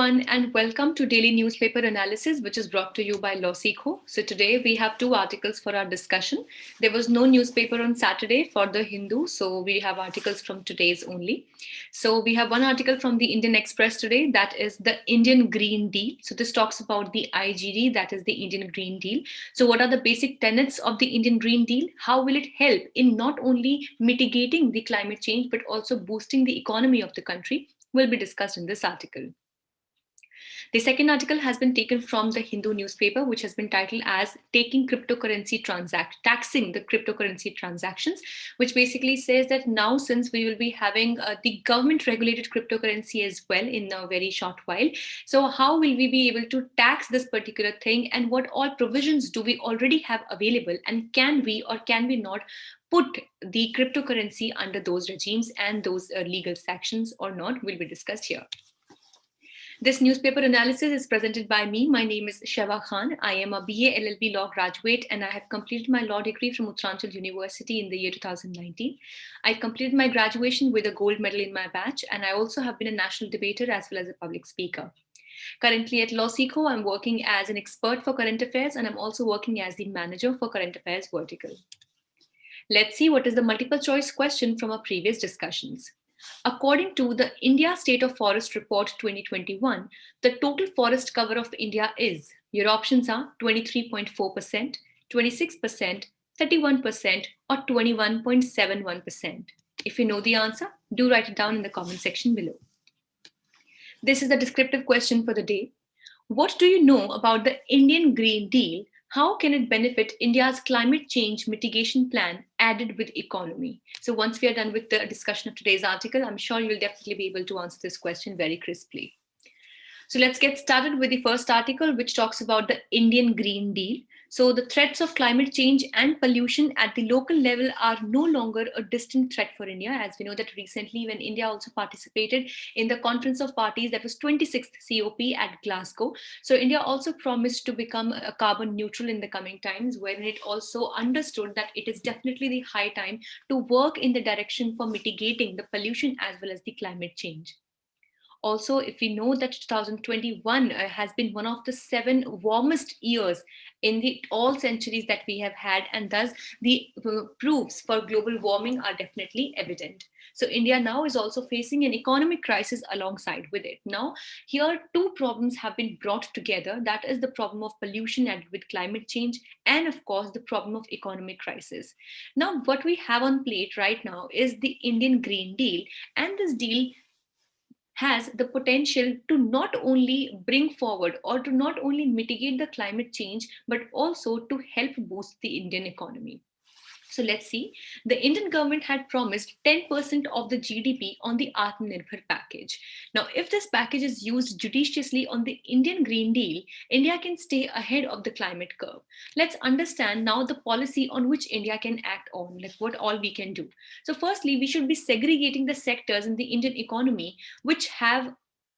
everyone, and welcome to Daily Newspaper Analysis, which is brought to you by LawSikho. So today we have two articles for our discussion. There was no newspaper on Saturday for the Hindu, so we have articles from today's only. So we have one article from the Indian Express today, that is the Indian Green Deal. So this talks about the IGD, that is the Indian Green Deal. So what are the basic tenets of the Indian Green Deal? How will it help in not only mitigating the climate change, but also boosting the economy of the country? Will be discussed in this article. The second article has been taken from the Hindu newspaper, which has been titled as Taxing the Cryptocurrency Transactions, which basically says that now, since we will be having the government regulated cryptocurrency as well in a very short while, so how will we be able to tax this particular thing, and what all provisions do we already have available, and can we or can we not put the cryptocurrency under those regimes and those legal sanctions or not, will be discussed here. This newspaper analysis is presented by me. My name is Sheva Khan. I am a BA LLB law graduate, and I have completed my law degree from Uttaranchal University in the year 2019. I completed my graduation with a gold medal in my batch, and I also have been a national debater as well as a public speaker. Currently at LawSikho, I'm working as an expert for current affairs, and I'm also working as the manager for current affairs vertical. Let's see what is the multiple choice question from our previous discussions. According to the India State of Forest Report 2021, the total forest cover of India is, your options are 23.4%, 26%, 31%, or 21.71%. If you know the answer, do write it down in the comment section below. This is the descriptive question for the day. What do you know about the Indian Green Deal? How can it benefit India's climate change mitigation plan added with economy? So once we are done with the discussion of today's article, I'm sure you'll definitely be able to answer this question very crisply. So let's get started with the first article, which talks about the Indian Green Deal. So the threats of climate change and pollution at the local level are no longer a distant threat for India, as we know that recently when India also participated in the Conference of Parties, that was 26th COP at Glasgow. So India also promised to become carbon neutral in the coming times, wherein it also understood that it is definitely the high time to work in the direction for mitigating the pollution as well as the climate change. Also, if we know that 2021 has been one of the 7 warmest years in the all centuries that we have had, and thus the proofs for global warming are definitely evident. So India now is also facing an economic crisis alongside with it. Now, here two problems have been brought together. That is the problem of pollution and with climate change, and of course, the problem of economic crisis. Now, what we have on plate right now is the Indian Green Deal, and this deal has the potential to not only bring forward or to not only mitigate the climate change, but also to help boost the Indian economy. So let's see, the Indian government had promised 10% of the GDP on the Atmanirbhar package. Now, if this package is used judiciously on the Indian Green Deal, India can stay ahead of the climate curve. Let's understand now the policy on which India can act on, like what all we can do. So firstly, we should be segregating the sectors in the Indian economy which have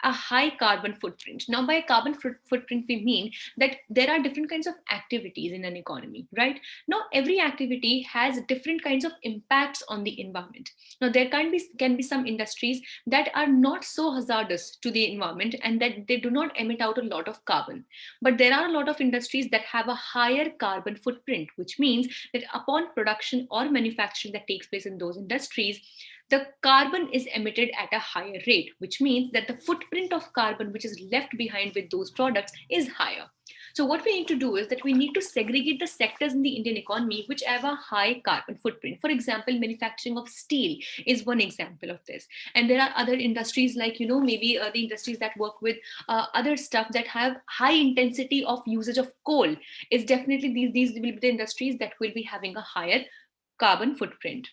a high carbon footprint. Now, by carbon footprint, we mean that there are different kinds of activities in an economy, right? Now, every activity has different kinds of impacts on the environment. Now, there can be some industries that are not so hazardous to the environment and that they do not emit out a lot of carbon. But there are a lot of industries that have a higher carbon footprint, which means that upon production or manufacturing that takes place in those industries, the carbon is emitted at a higher rate, which means that the footprint of carbon which is left behind with those products is higher. So what we need to do is that we need to segregate the sectors in the Indian economy which have a high carbon footprint. For example, manufacturing of steel is one example of this. And there are other industries like, maybe the industries that work with other stuff that have high intensity of usage of coal. Is definitely these will be the industries that will be having a higher carbon footprint.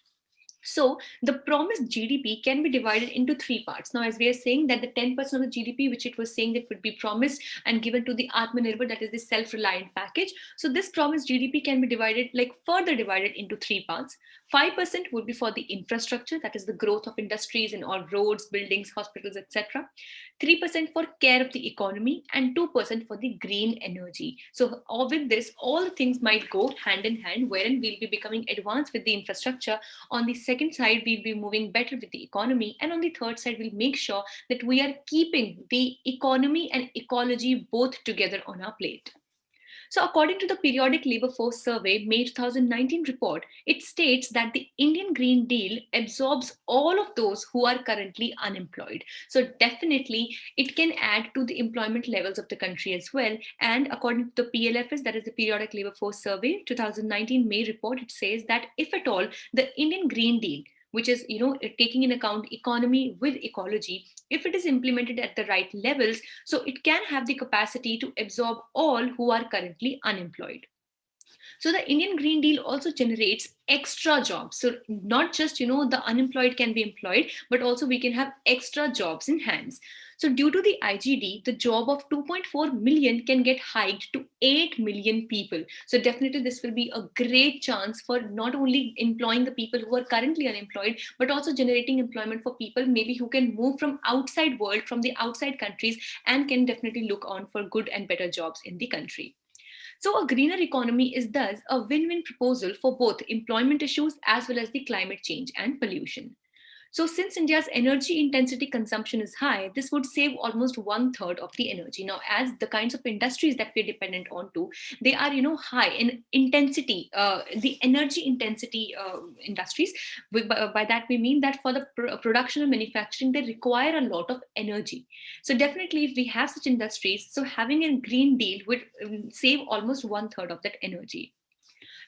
So the promised GDP can be divided into 3 parts. Now, as we are saying that the 10% of the GDP, which it was saying that would be promised and given to the Atmanirbhar, that is the self-reliant package. So this promised GDP can be divided, further divided into 3 parts. 5% would be for the infrastructure, that is the growth of industries and all roads, buildings, hospitals, etc. 3% for care of the economy, and 2% for the green energy. So with this, all things might go hand in hand, wherein we'll be becoming advanced with the infrastructure on the second side, we'll be moving better with the economy. And on the third side, we'll make sure that we are keeping the economy and ecology both together on our plate. So, according to the Periodic Labour Force Survey May 2019 report, it states that the Indian Green Deal absorbs all of those who are currently unemployed. So, definitely, it can add to the employment levels of the country as well. And according to the PLFS, that is the Periodic Labour Force Survey 2019 May report, it says that if at all the Indian Green Deal, which is taking in account economy with ecology, if it is implemented at the right levels, so it can have the capacity to absorb all who are currently unemployed. So the Indian Green Deal also generates extra jobs. So not just the unemployed can be employed, but also we can have extra jobs in hands. So due to the IGD, the job of 2.4 million can get hiked to 8 million people. So definitely this will be a great chance for not only employing the people who are currently unemployed, but also generating employment for people maybe who can move from outside world, from the outside countries, and can definitely look on for good and better jobs in the country. So, a greener economy is thus a win win proposal for both employment issues as well as the climate change and pollution. So, since India's energy intensity consumption is high, this would save almost one third of the energy. Now, as the kinds of industries that we're dependent on to, they are high in intensity, the energy intensity industries. By that we mean that for the production and manufacturing, they require a lot of energy. So, definitely, if we have such industries, so having a green deal would save almost one third of that energy.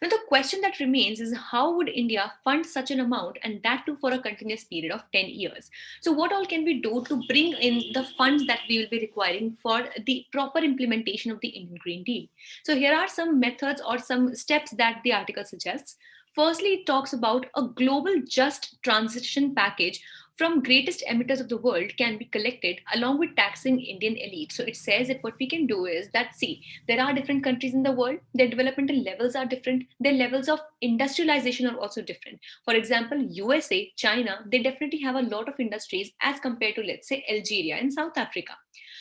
Now, the question that remains is how would India fund such an amount, and that too for a continuous period of 10 years? So, what all can we do to bring in the funds that we will be requiring for the proper implementation of the Indian Green Deal? So, here are some methods or some steps that the article suggests. Firstly, it talks about a global just transition package from greatest emitters of the world can be collected along with taxing Indian elite. So it says that what we can do is that, see, there are different countries in the world, their developmental levels are different, their levels of industrialization are also different. For example, USA, China, they definitely have a lot of industries as compared to, let's say, Algeria and South Africa.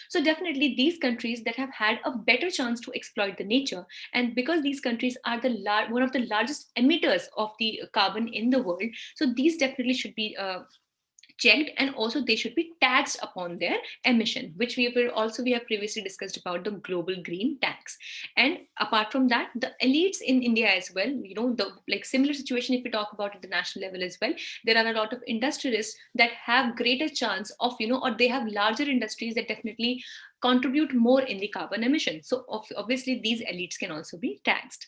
So definitely these countries that have had a better chance to exploit the nature, and because these countries are one of the largest emitters of the carbon in the world, so these definitely should be checked, and also they should be taxed upon their emission, which we have previously discussed about the global green tax. And apart from that, the elites in India as well, the like similar situation, if we talk about at the national level as well, there are a lot of industrialists that have greater chance of or they have larger industries that definitely contribute more in the carbon emission. So obviously these elites can also be taxed.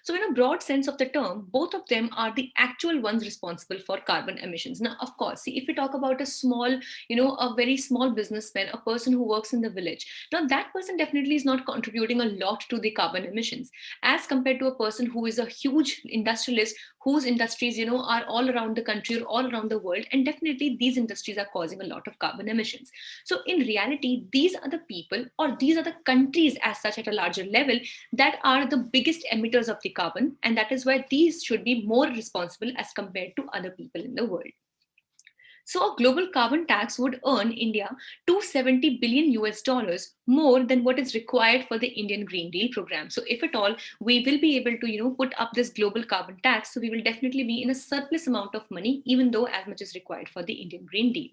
So, in a broad sense of the term, both of them are the actual ones responsible for carbon emissions. Now, of course, see, if we talk about a small, a very small businessman, a person who works in the village, now that person definitely is not contributing a lot to the carbon emissions as compared to a person who is a huge industrialist whose industries, are all around the country or all around the world. And definitely these industries are causing a lot of carbon emissions. So, in reality, these are the people or these are the countries as such at a larger level that are the biggest emitters of the carbon, and that is why these should be more responsible as compared to other people in the world. So a global carbon tax would earn India 270 billion US dollars more than what is required for the Indian Green Deal program. So if at all we will be able to put up this global carbon tax, so we will definitely be in a surplus amount of money, even though as much is required for the Indian Green Deal.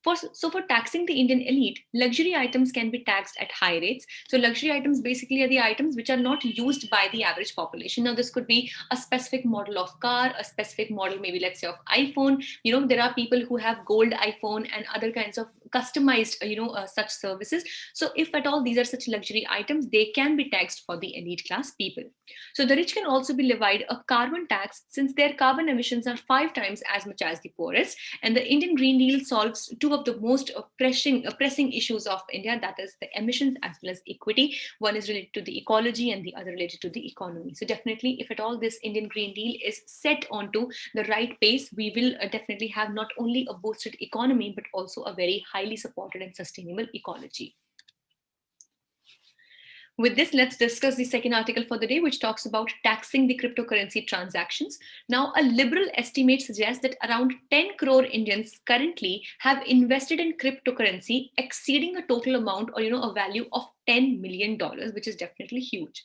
For taxing the Indian elite, luxury items can be taxed at high rates. So luxury items basically are the items which are not used by the average population. Now this could be a specific model of car, a specific model maybe let's say of iPhone. There are people who have gold iPhone and other kinds of customized such services. So if at all these are such luxury items, they can be taxed for the elite class people. So the rich can also be levied a carbon tax since their carbon emissions are 5 times as much as the poorest. And the Indian Green Deal solves two of the most pressing issues of India, that is the emissions as well as equity. One is related to the ecology and the other related to the economy. So definitely, if at all this Indian Green Deal is set onto the right pace, we will definitely have not only a boosted economy, but also a very highly supported and sustainable ecology. With this, let's discuss the second article for the day, which talks about taxing the cryptocurrency transactions. Now, a liberal estimate suggests that around 10 crore Indians currently have invested in cryptocurrency exceeding a total amount or a value of $10 million, which is definitely huge.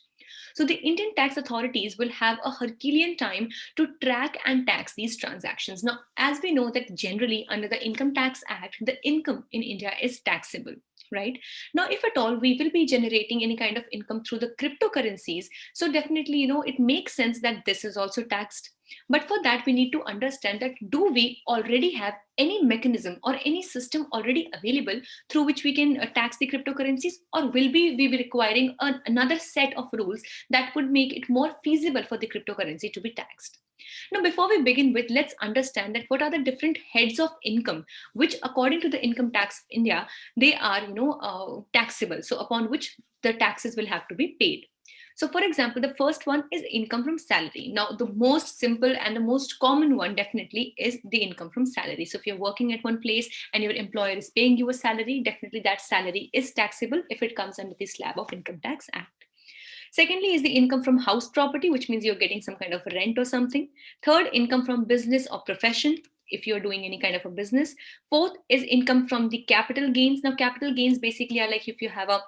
So the Indian tax authorities will have a Herculean time to track and tax these transactions. Now, as we know that generally under the Income Tax Act, the income in India is taxable, right? Now, if at all we will be generating any kind of income through the cryptocurrencies, so definitely, it makes sense that this is also taxed. But for that, we need to understand that do we already have any mechanism or any system already available through which we can tax the cryptocurrencies, or will we be requiring another set of rules that would make it more feasible for the cryptocurrency to be taxed? Now, before we begin with, let's understand that what are the different heads of income, which according to the income tax of India, they are, taxable. So upon which the taxes will have to be paid. So, for example, the first one is income from salary. Now, the most simple and the most common one definitely is the income from salary. So, if you're working at one place and your employer is paying you a salary, definitely that salary is taxable if it comes under the slab of Income Tax Act. Secondly, is the income from house property, which means you're getting some kind of rent or something. Third, income from business or profession, if you're doing any kind of a business. Fourth is income from the capital gains. Now, capital gains basically are like if you have a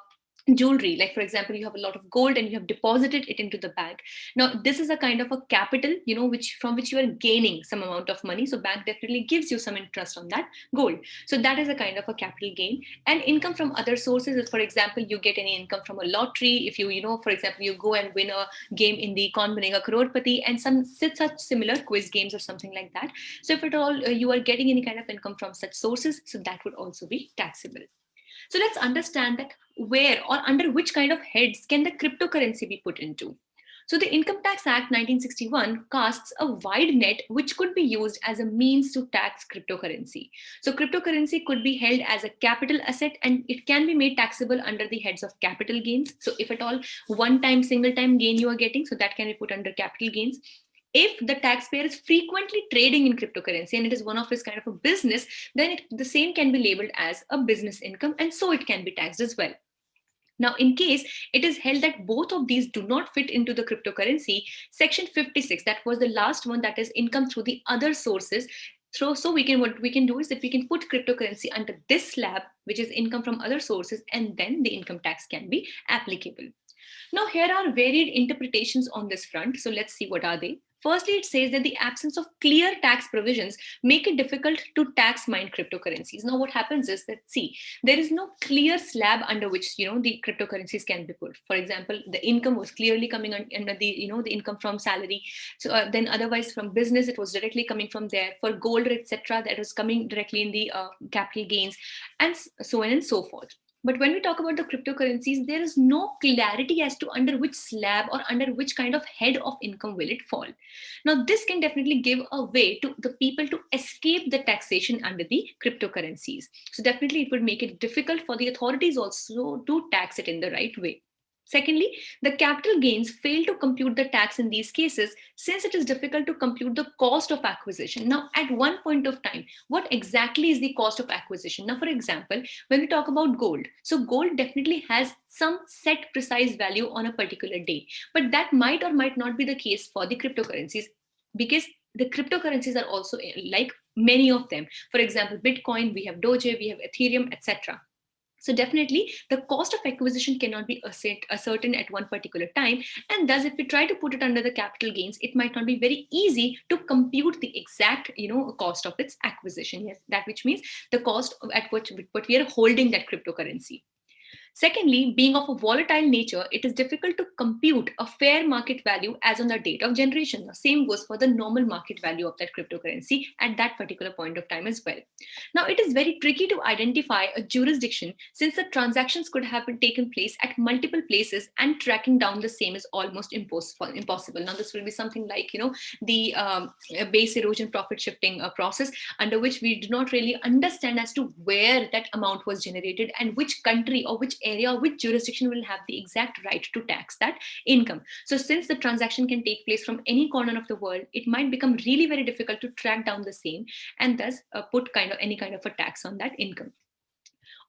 jewelry, like for example you have a lot of gold and you have deposited it into the bank. Now this is a kind of a capital, which from which you are gaining some amount of money, so bank definitely gives you some interest on that gold. So that is a kind of a capital gain. And income from other sources is, for example, you get any income from a lottery. If for example, you go and win a game in the Kaun Banega Crorepati and some such similar quiz games or something like that. So if at all you are getting any kind of income from such sources, so that would also be taxable. So let's understand that where or under which kind of heads can the cryptocurrency be put into. So the Income Tax Act 1961 casts a wide net which could be used as a means to tax cryptocurrency. So cryptocurrency could be held as a capital asset and it can be made taxable under the heads of capital gains. So if at all one time single time gain you are getting, so that can be put under capital gains. If the taxpayer is frequently trading in cryptocurrency and it is one of his kind of a business, then the same can be labeled as a business income, and so it can be taxed as well. Now, in case it is held that both of these do not fit into the cryptocurrency, Section 56, that was the last one, that is income through the other sources. So what we can do is that we can put cryptocurrency under this slab, which is income from other sources, and then the income tax can be applicable. Now, here are varied interpretations on this front. So let's see what are they. Firstly, it says that the absence of clear tax provisions make it difficult to tax mined cryptocurrencies. Now, what happens is that, see, there is no clear slab under which, the cryptocurrencies can be put. For example, the income was clearly coming under the, the income from salary. So then otherwise from business, it was directly coming from there. For gold, etc., that was coming directly in the capital gains, and so on and so forth. But when we talk about the cryptocurrencies, there is no clarity as to under which slab or under which kind of head of income will it fall. Now, this can definitely give a way to the people to escape the taxation under the cryptocurrencies. So definitely it would make it difficult for the authorities also to tax it in the right way. Secondly, the capital gains fail to compute the tax in these cases since it is difficult to compute the cost of acquisition. Now, at one point of time, what exactly is the cost of acquisition? Now, for example, when we talk about gold, so gold definitely has some set precise value on a particular day, but that might or might not be the case for the cryptocurrencies, because the cryptocurrencies are also like many of them. For example, Bitcoin, we have Doge, we have Ethereum, etc. So definitely the cost of acquisition cannot be certain at one particular time. And thus, if we try to put it under the capital gains, it might not be very easy to compute the exact, cost of its acquisition. Yes, that which means the cost at what we are holding that cryptocurrency. Secondly, being of a volatile nature, it is difficult to compute a fair market value as on the date of generation. The same goes for the normal market value of that cryptocurrency at that particular point of time as well. Now, it is very tricky to identify a jurisdiction since the transactions could have been taken place at multiple places and tracking down the same is almost impossible. Now, this will be something like, the base erosion profit shifting process, under which we do not really understand as to where that amount was generated and which country or which area or which jurisdiction will have the exact right to tax that income. So since the transaction can take place from any corner of the world, it might become really very difficult to track down the same and thus put any kind of a tax on that income.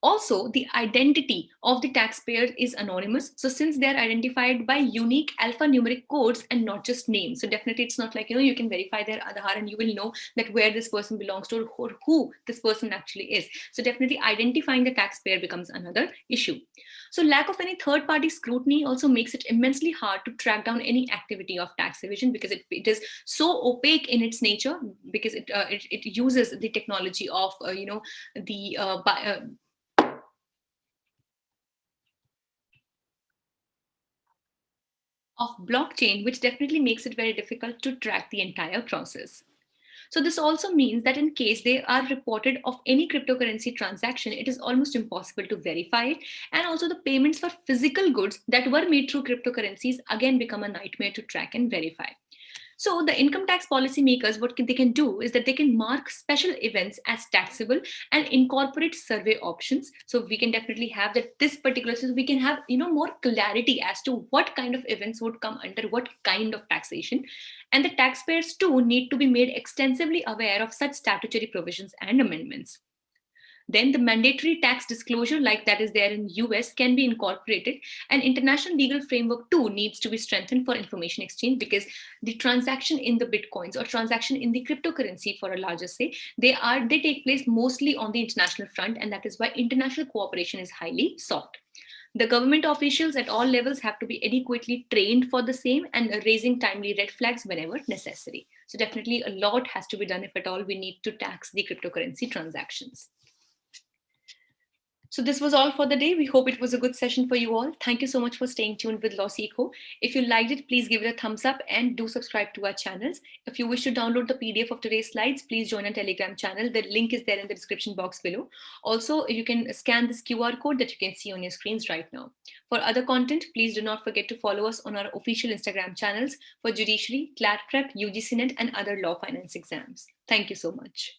Also, the identity of the taxpayer is anonymous. So since they're identified by unique alphanumeric codes and not just names, so definitely it's not like, you can verify their Aadhaar and you will know that where this person belongs to or who this person actually is. So definitely identifying the taxpayer becomes another issue. So lack of any third party scrutiny also makes it immensely hard to track down any activity of tax evasion, because it is so opaque in its nature, because it uses the technology of the of blockchain, which definitely makes it very difficult to track the entire process. So this also means that in case they are reported of any cryptocurrency transaction, it is almost impossible to verify it. And also the payments for physical goods that were made through cryptocurrencies again become a nightmare to track and verify. So the income tax policymakers, what they can do is that they can mark special events as taxable and incorporate survey options. So we can definitely have that this particular, so we can have more clarity as to what kind of events would come under what kind of taxation, and the taxpayers too need to be made extensively aware of such statutory provisions and amendments. Then the mandatory tax disclosure, like that is there in US, can be incorporated, and international legal framework too needs to be strengthened for information exchange, because the transaction in the bitcoins or transaction in the cryptocurrency, for a larger say, they take place mostly on the international front, and that is why international cooperation is highly sought. The government officials at all levels have to be adequately trained for the same and raising timely red flags whenever necessary. So definitely a lot has to be done if at all we need to tax the cryptocurrency transactions. So this was all for the day. We hope it was a good session for you all. Thank you so much for staying tuned with LawSikho. If you liked it, please give it a thumbs up and do subscribe to our channels. If you wish to download the PDF of today's slides, please join our Telegram channel. The link is there in the description box below. Also, you can scan this QR code that you can see on your screens right now. For other content, please do not forget to follow us on our official Instagram channels for Judiciary, CLAT Prep, UGC Net, and other law finance exams. Thank you so much.